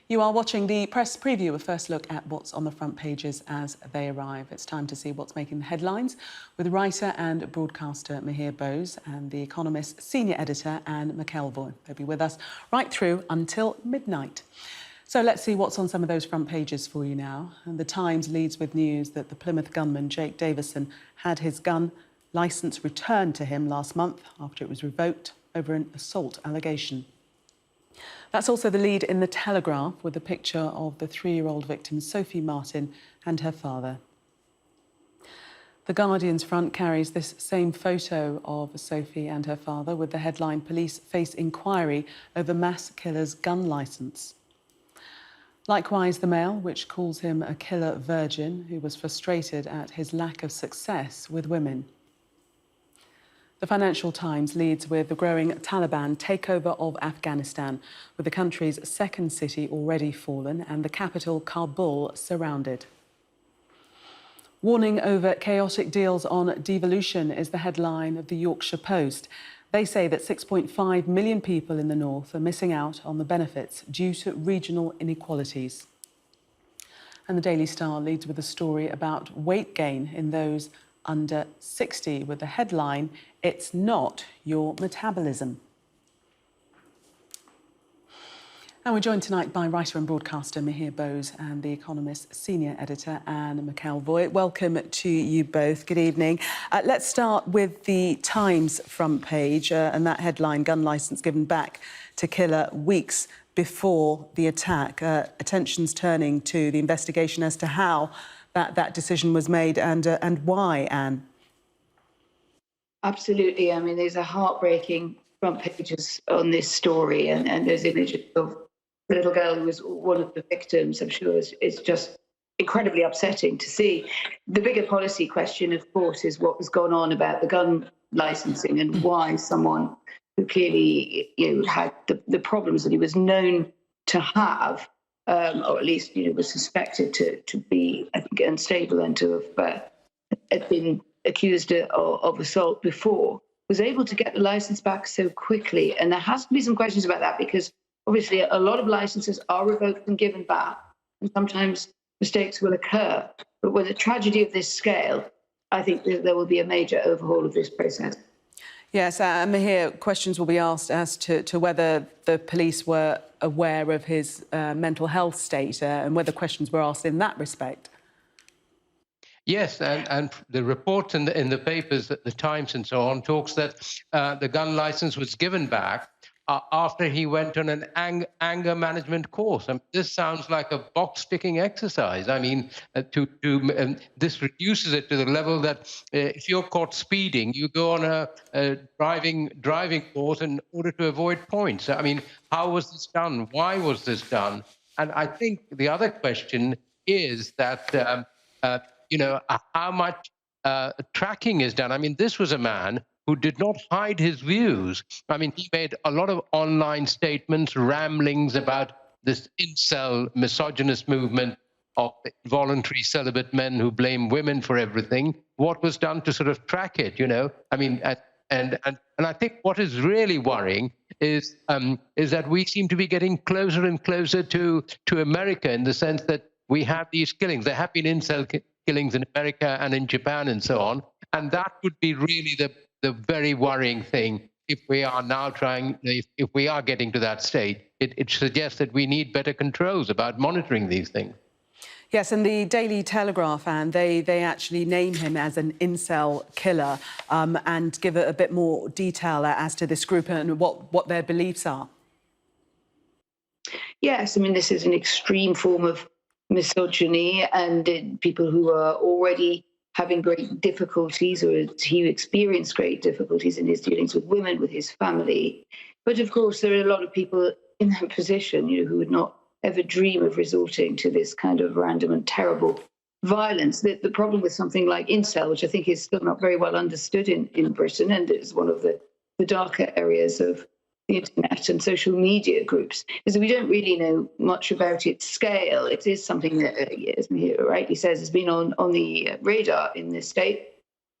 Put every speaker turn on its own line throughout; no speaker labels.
You are watching the press preview, a first look at what's on the front pages as they arrive. It's time to see what's making the headlines with writer and broadcaster Mihir Bose and the Economist senior editor Anne McElvoy. They'll be with us right through until midnight. So let's see what's on some of those front pages for you now. And the Times leads with news that the Plymouth gunman Jake Davison had his gun licence returned to him last month after it was revoked over an assault allegation. That's also the lead in The Telegraph, with a picture of the 3-year-old victim, Sophie Martin, and her father. The Guardian's front carries this same photo of Sophie and her father, with the headline, "Police face inquiry over mass killer's gun licence." Likewise, the Mail, which calls him a killer virgin who was frustrated at his lack of success with women. The Financial Times leads with the growing Taliban takeover of Afghanistan, with the country's second city already fallen and the capital, Kabul, surrounded. Warning over chaotic deals on devolution is the headline of the Yorkshire Post. They say that 6.5 million people in the north are missing out on the benefits due to regional inequalities. And the Daily Star leads with a story about weight gain in those under 60, with the headline, "It's not your metabolism." And we're joined tonight by writer and broadcaster Mihir Bose and the Economist senior editor Anne McElvoy. Welcome to you both. Good evening. Let's start with the Times front page and that headline, "Gun licence given back to killer weeks before the attack." Attention's turning to the investigation as to how that decision was made and why, Anne.
Absolutely. I mean, there's a heartbreaking front pages on this story, and there's images of the little girl who was one of the victims. I'm sure it's just incredibly upsetting to see. The bigger policy question, of course, is what was going on about the gun licensing and why someone who clearly had the problems that he was known to have, or at least was suspected to be, I think, unstable and to have been accused of assault before, was able to get the license back so quickly. And there has to be some questions about that, because obviously a lot of licenses are revoked and given back, and sometimes mistakes will occur. But with a tragedy of this scale, I think there will be a major overhaul of this process.
Yes, Mihir, questions will be asked as to whether the police were aware of his mental health state and whether questions were asked in that respect.
Yes, and the report in the papers, the Times and so on, talks that the gun license was given back after he went on an anger management course. And this sounds like a box-ticking exercise. I mean, this reduces it to the level that if you're caught speeding, you go on a driving course in order to avoid points. I mean, how was this done? Why was this done? And I think the other question is that, how much tracking is done. I mean, this was a man who did not hide his views. I mean, he made a lot of online statements, ramblings about this incel misogynist movement of voluntary celibate men who blame women for everything. What was done to sort of track it, I mean, and I think what is really worrying is that we seem to be getting closer and closer to America, in the sense that we have these killings. There have been incel killings in America and in Japan and so on. And that would be really the very worrying thing if we are now if we are getting to that state. It suggests that we need better controls about monitoring these things.
Yes, and the Daily Telegraph, and they actually name him as an incel killer and give a bit more detail as to this group and what their beliefs are.
Yes, I mean, this is an extreme form of misogyny, and people who are already having great difficulties, or he experienced great difficulties in his dealings with women, with his family. But of course, there are a lot of people in that position, who would not ever dream of resorting to this kind of random and terrible violence. The problem with something like incel, which I think is still not very well understood in Britain, and is one of the darker areas of the internet and social media groups, is that we don't really know much about its scale. It is something that, as Mihir rightly says, has been on the radar in the States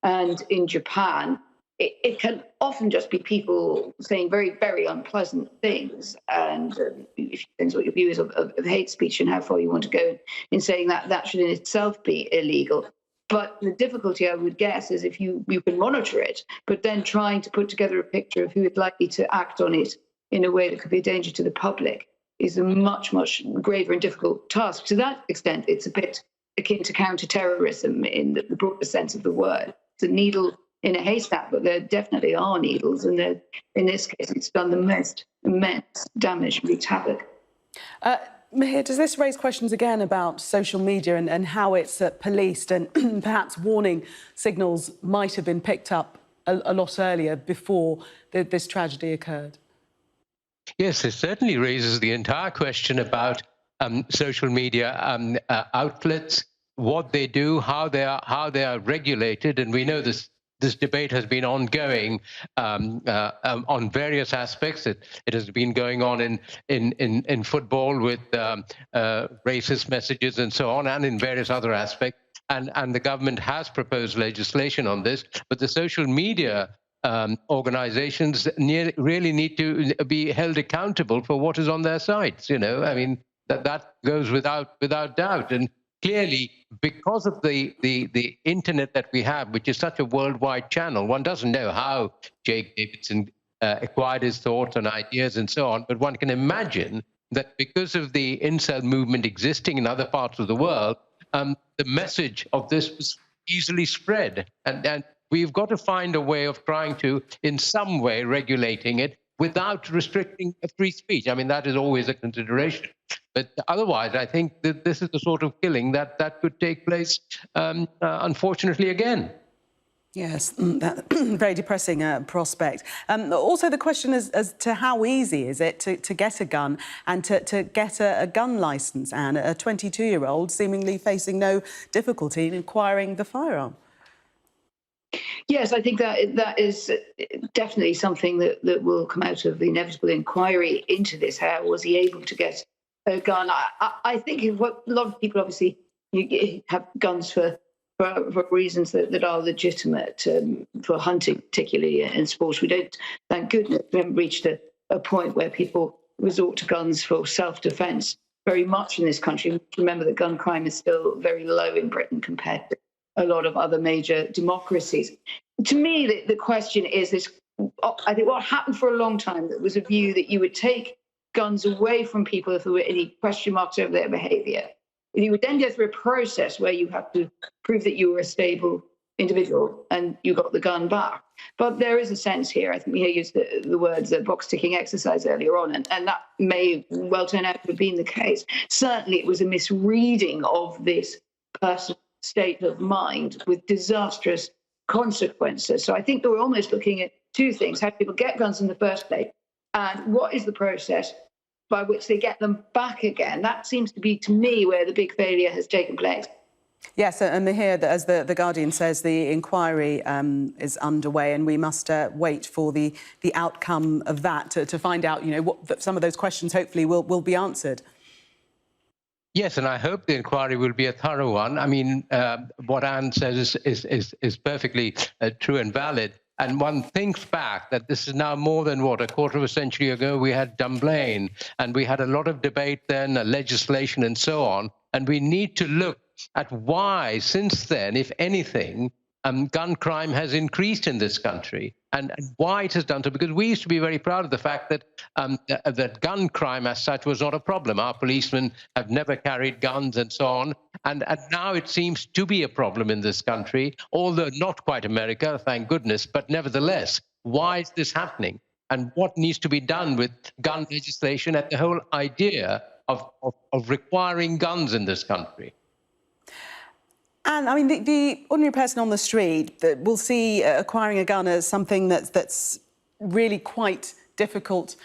and in Japan. it can often just be people saying very, very unpleasant things. And if you depends what your view is of hate speech and how far you want to go in saying that, that should in itself be illegal. But the difficulty, I would guess, is if you can monitor it, but then trying to put together a picture of who is likely to act on it in a way that could be a danger to the public is a much, much graver and difficult task. To that extent, it's a bit akin to counter-terrorism in the broader sense of the word. It's a needle in a haystack, but there definitely are needles, and in this case, it's done the most immense damage, wreaked havoc.
Mihir, does this raise questions again about social media and how it's policed, and perhaps warning signals might have been picked up a lot earlier before this tragedy occurred?
Yes, it certainly raises the entire question about social media outlets, what they do, how they are regulated, and we know this debate has been ongoing on various aspects. It has been going on in football with racist messages and so on, and in various other aspects. And the government has proposed legislation on this, but the social media organizations really need to be held accountable for what is on their sites. You know, I mean, that goes without doubt. And clearly, because of the internet that we have, which is such a worldwide channel, one doesn't know how Jake Davidson acquired his thoughts and ideas and so on, but one can imagine that because of the incel movement existing in other parts of the world, the message of this was easily spread. And we've got to find a way of trying to, in some way, regulating it without restricting free speech. I mean, that is always a consideration. But otherwise, I think that this is the sort of killing that could take place, unfortunately, again.
Yes, that very depressing prospect. Also, the question is as to how easy is it to get a gun and to get a gun licence, Anne, a 22-year-old seemingly facing no difficulty in acquiring the firearm.
Yes, I think that is definitely something that will come out of the inevitable inquiry into this. How was he able to get a gun? I think a lot of people obviously have guns for reasons that are legitimate, for hunting particularly and sport. We don't, thank goodness, we haven't reached a point where people resort to guns for self-defence very much in this country. Remember that gun crime is still very low in Britain compared to a lot of other major democracies. To me, the question is this: I think what happened for a long time, that was a view that you would take guns away from people if there were any question marks over their behaviour. You would then go through a process where you have to prove that you were a stable individual and you got the gun back. But there is a sense here, I think we used the words box-ticking exercise earlier on, and that may well turn out to have been the case. Certainly it was a misreading of this person's state of mind with disastrous consequences. So I think that we're almost looking at two things: how people get guns in the first place, and what is the process by which they get them back again. That seems to be, to me, where the big failure has taken place.
Yes, and Mihir, as the Guardian says, the inquiry is underway, and we must wait for the outcome of that to find out, you know, what some of those questions hopefully will be answered.
Yes, and I hope the inquiry will be a thorough one. I mean, what Anne says is perfectly true and valid. And one thinks back that this is now more than, a quarter of a century ago, we had Dunblane, and we had a lot of debate then, legislation and so on. And we need to look at why, since then, if anything, gun crime has increased in this country, and why it has done so. Because we used to be very proud of the fact that that gun crime as such was not a problem. Our policemen have never carried guns and so on. And now it seems to be a problem in this country, although not quite America, thank goodness. But nevertheless, why is this happening? And what needs to be done with gun legislation and the whole idea of requiring guns in this country?
And I mean, the ordinary person on the street will see acquiring a gun as something that's really quite difficult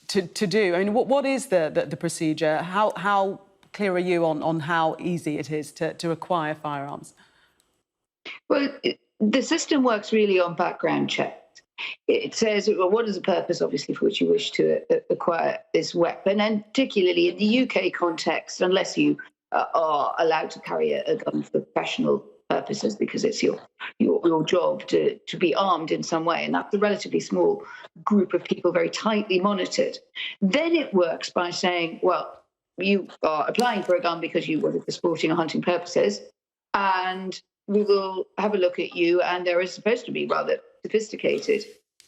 to do. I mean, what is the procedure? How clear are you on how easy it is to acquire firearms?
Well, the system works really on background checks. It says, well, what is the purpose, obviously, for which you wish to acquire this weapon? And particularly in the UK context, unless you are allowed to carry a gun for professional purposes, because it's your job to be armed in some way, and that's a relatively small group of people, very tightly monitored. Then it works by saying, well, you are applying for a gun because you want it for sporting or hunting purposes, and we will have a look at you, and there is supposed to be rather sophisticated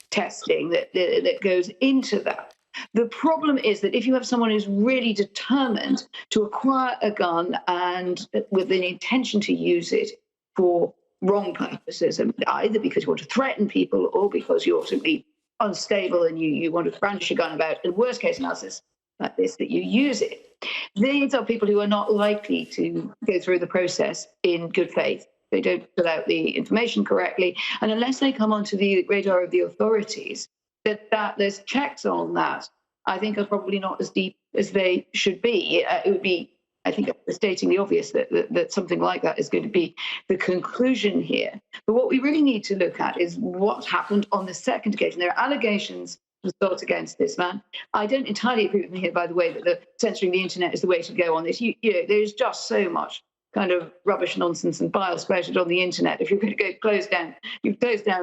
testing that goes into that. The problem is that if you have someone who's really determined to acquire a gun and with an intention to use it for wrong purposes, either because you want to threaten people or because you're simply unstable and you want to brandish a gun about, in worst case analysis like this, that you use it. These are people who are not likely to go through the process in good faith. They don't fill out the information correctly. And unless they come onto the radar of the authorities, that there's checks on that, I think are probably not as deep as they should be. It would be, I think, stating the obvious that something like that is going to be the conclusion here. But what we really need to look at is what happened on the second occasion. There are allegations brought against this man. I don't entirely agree with Mihir, by the way, that censoring the internet is the way to go on this. There's just so much kind of rubbish, nonsense, and bile spouted on the internet. If you're going to go close down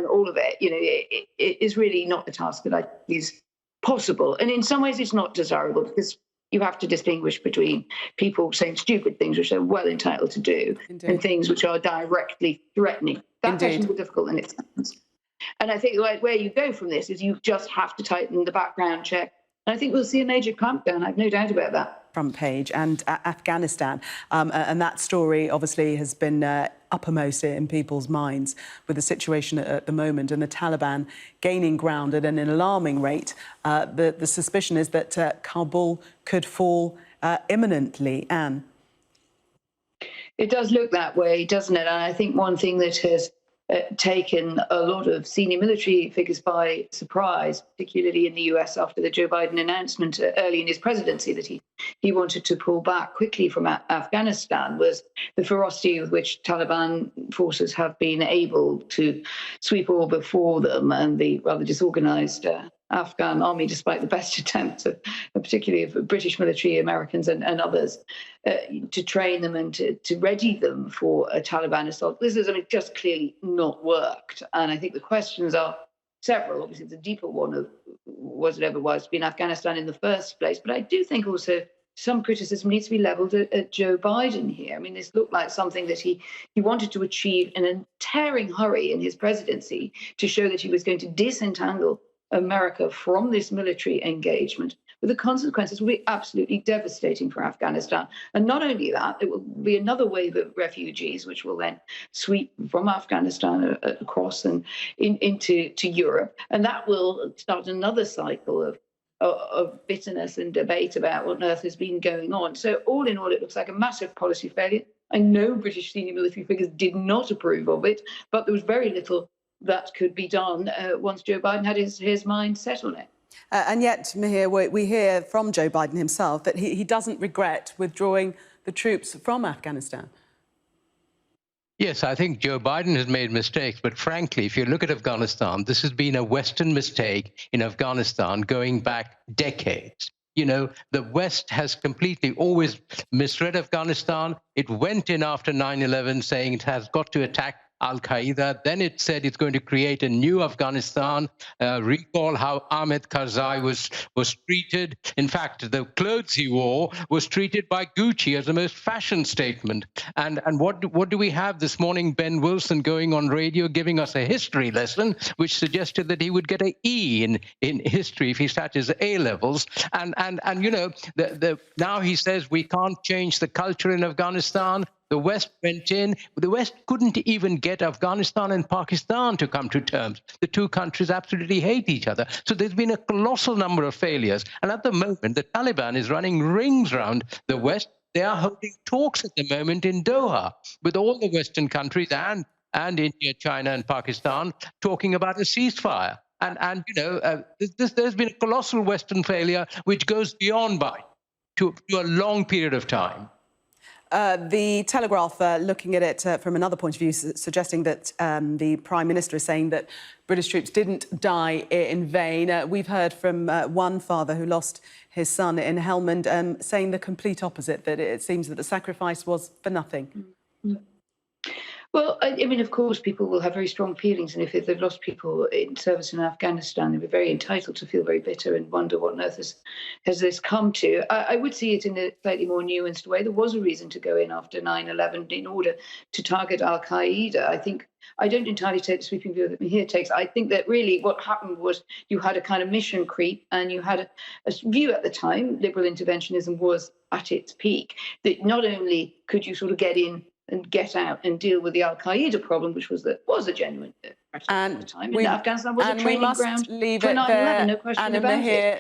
all of it. It is really not a task that I think is possible. And in some ways, it's not desirable, because you have to distinguish between people saying stupid things, which they're well entitled to do,
Indeed.
and things which are directly threatening. That question is difficult in its sense. And I think where you go from this is you just have to tighten the background check. And I think we'll see a major clampdown. I've no doubt about that.
Front page and Afghanistan, and that story obviously has been uppermost in people's minds with the situation at the moment and the Taliban gaining ground at an alarming rate. The suspicion is that Kabul could fall imminently. Anne?
It does look that way, doesn't it? And I think one thing that has taken a lot of senior military figures by surprise, particularly in the US after the Joe Biden announcement early in his presidency that he wanted to pull back quickly from Afghanistan, was the ferocity with which Taliban forces have been able to sweep all before them, and the rather disorganized Afghan army, despite the best attempts of particularly of British military, Americans and others, to train them and to ready them for a Taliban assault. This has just clearly not worked. And I think the questions are several. Obviously, the deeper one of was it ever wise to be in Afghanistan in the first place? But I do think also some criticism needs to be levelled at Joe Biden here. I mean, this looked like something that he wanted to achieve in a tearing hurry in his presidency to show that he was going to disentangle America from this military engagement, but the consequences will be absolutely devastating for Afghanistan. And not only that, it will be another wave of refugees, which will then sweep from Afghanistan across and into Europe. And that will start another cycle of bitterness and debate about what on earth has been going on. So all in all, it looks like a massive policy failure. I know British senior military figures did not approve of it, but there was very little that could be done once Joe Biden had his mind set on it.
And yet, Mihir, we hear from Joe Biden himself that he doesn't regret withdrawing the troops from Afghanistan.
Yes, I think Joe Biden has made mistakes, but frankly, if you look at Afghanistan, this has been a Western mistake in Afghanistan going back decades. The West has completely always misread Afghanistan. It went in after 9/11 saying it has got to attack Al-Qaeda. Then it said it's going to create a new Afghanistan. Recall how Ahmed Karzai was treated. In fact, the clothes he wore was treated by Gucci as the most fashion statement. And what do we have this morning? Ben Wilson going on radio giving us a history lesson, which suggested that he would get an E in history if he sat his A levels. And now he says we can't change the culture in Afghanistan. The West went in. The West couldn't even get Afghanistan and Pakistan to come to terms. The two countries absolutely hate each other. So there's been a colossal number of failures. And at the moment, the Taliban is running rings around the West. They are holding talks at the moment in Doha with all the Western countries and India, China, and Pakistan talking about a ceasefire. And there's been a colossal Western failure which goes beyond to a long period of time.
The Telegraph, looking at it from another point of view, suggesting that the Prime Minister is saying that British troops didn't die in vain. We've heard from one father who lost his son in Helmand saying the complete opposite, that it seems that the sacrifice was for nothing.
Well, Well, I mean, of course, people will have very strong feelings, and if they've lost people in service in Afghanistan, they'll be very entitled to feel very bitter and wonder what on earth has this come to. I would see it in a slightly more nuanced way. There was a reason to go in after 9/11 in order to target Al Qaeda. I don't entirely take the sweeping view that Mihir takes. I think that really what happened was you had a kind of mission creep, and you had a view at the time, liberal interventionism was at its peak, that not only could you sort of get in and get out and deal with the Al Qaeda problem, which was a genuine threat at the time. And Afghanistan was a training ground for 9/11, no question
Anna
about
Mihir,